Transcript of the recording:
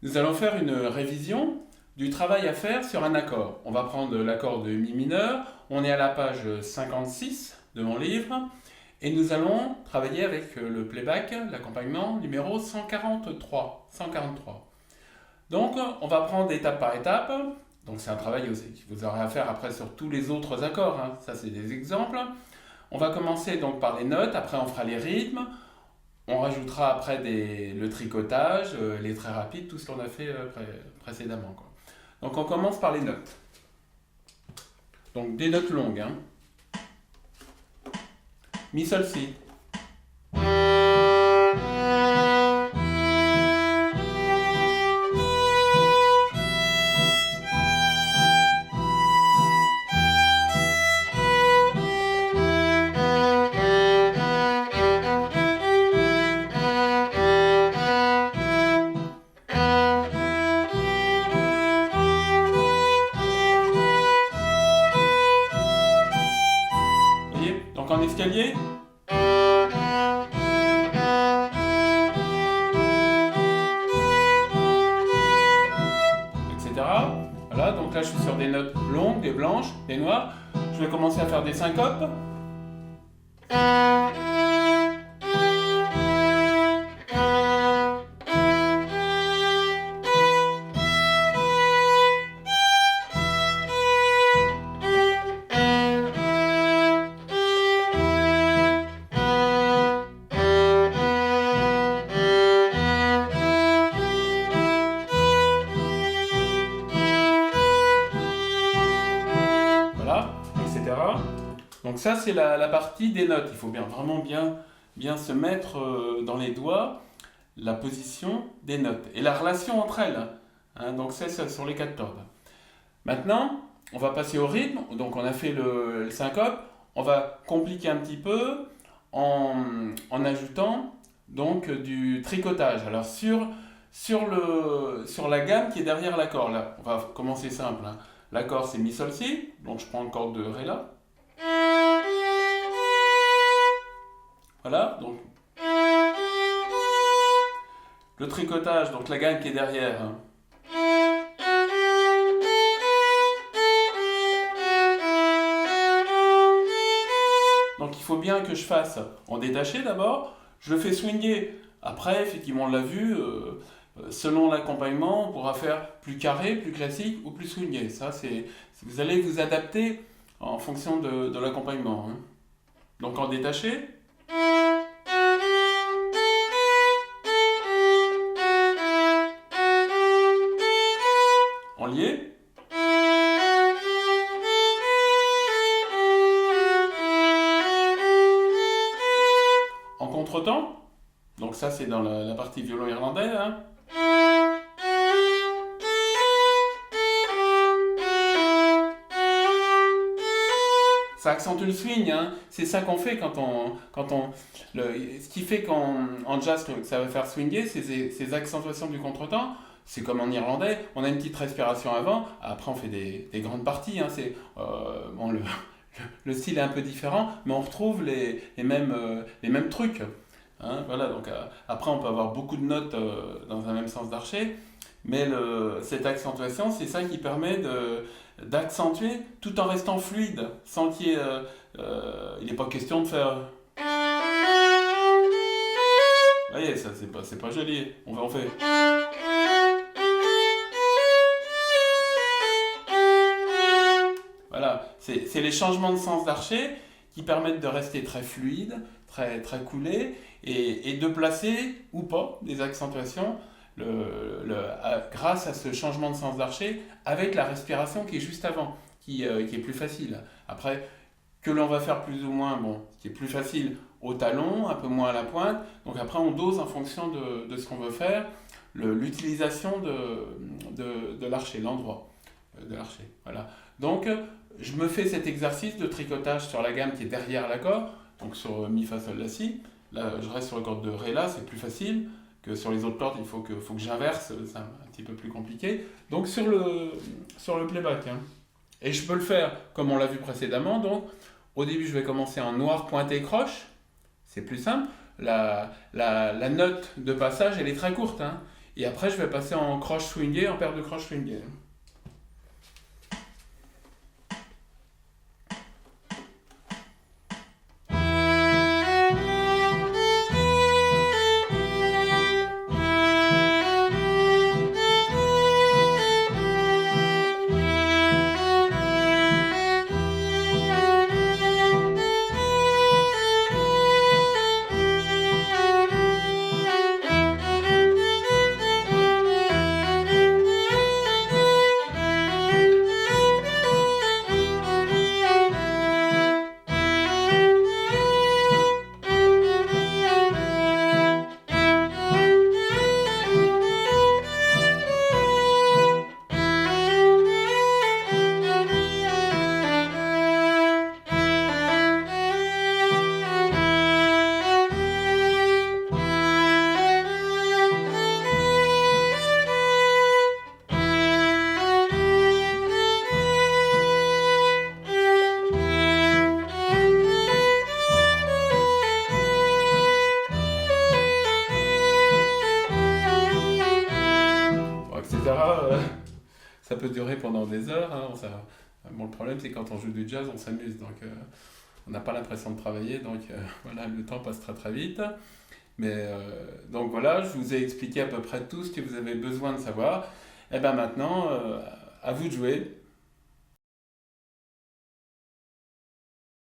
Nous allons faire une révision du travail à faire sur un accord. On va prendre l'accord de Mi mineur, on est à la page 56 de mon livre, et nous allons travailler avec le playback, l'accompagnement numéro 143. Donc on va prendre étape par étape, donc c'est un travail aussi que vous aurez à faire après sur tous les autres accords, hein. Ça c'est des exemples. On va commencer donc par les notes, après on fera les rythmes, on rajoutera après le tricotage, les traits rapides, tout ce qu'on a fait précédemment, quoi. Donc on commence par les notes. Donc des notes longues, hein. Mi, sol, si. Vous voyez? Donc en escalier. Etc. Voilà, donc là je suis sur des notes longues, des blanches, des noires. Je vais commencer à faire des syncopes. Voilà, etc. Donc ça c'est la partie des notes. Il faut vraiment bien se mettre dans les doigts la position des notes et la relation entre elles, hein. Donc c'est ça sur les 4 cordes. Maintenant, on va passer au rythme. Donc on a fait le syncope. On va compliquer un petit peu en ajoutant donc du tricotage. Alors sur la gamme qui est derrière l'accord, là, on va commencer simple, hein. L'accord c'est Mi, Sol, Si, donc je prends le corde de Ré là. Voilà, donc le tricotage, donc la gamme qui est derrière, hein. Donc il faut bien que je fasse en détaché d'abord, je le fais swinger. Après, effectivement, on l'a vu, selon l'accompagnement, on pourra faire plus carré, plus classique ou plus swingé. Ça, vous allez vous adapter en fonction de l'accompagnement, hein. Donc en détaché. En lié. En contretemps. Donc ça c'est dans la partie violon irlandais, hein. Ça accentue le swing, hein. C'est ça qu'on fait ce qui fait qu'en jazz que ça va faire swinger, c'est ces accentuations du contretemps. C'est comme en irlandais, on a une petite respiration avant, après on fait des grandes parties, hein. Bon, le style est un peu différent, mais on retrouve les mêmes trucs, hein. Voilà, donc après on peut avoir beaucoup de notes dans un même sens d'archet, mais cette accentuation, c'est ça qui permet d'accentuer tout en restant fluide, sans qu'il y ait, il n'est pas question de faire. Vous voyez, ça c'est pas joli. On fait. Voilà, c'est les changements de sens d'archet qui permettent de rester très fluide, très coulé, et de placer ou pas des accentuations grâce à ce changement de sens d'archet avec la respiration qui est juste avant, qui est plus facile. Après, que l'on va faire plus ou moins, bon, qui est plus facile au talon, un peu moins à la pointe. Donc après, on dose en fonction de ce qu'on veut faire, l'utilisation de l'archet, l'endroit de l'archet. Voilà. Donc, je me fais cet exercice de tricotage sur la gamme qui est derrière l'accord, donc sur Mi, Fa, Sol, La, Si. Là, je reste sur le corde de Ré, là, c'est plus facile que sur les autres cordes, il faut que j'inverse, c'est un petit peu plus compliqué. Donc sur le playback, hein. Et je peux le faire comme on l'a vu précédemment. Donc au début, je vais commencer en noir pointé croche, c'est plus simple. La note de passage, elle est très courte, hein. Et après, je vais passer en croche swingée, en paire de croches swingées. Bon, etc. Ça peut durer pendant des heures. Hein, bon, le problème, c'est quand on joue du jazz, on s'amuse. Donc, on n'a pas l'impression de travailler. Donc, voilà, le temps passe très très vite. Mais donc voilà, je vous ai expliqué à peu près tout ce que vous avez besoin de savoir. Et bien maintenant, à vous de jouer.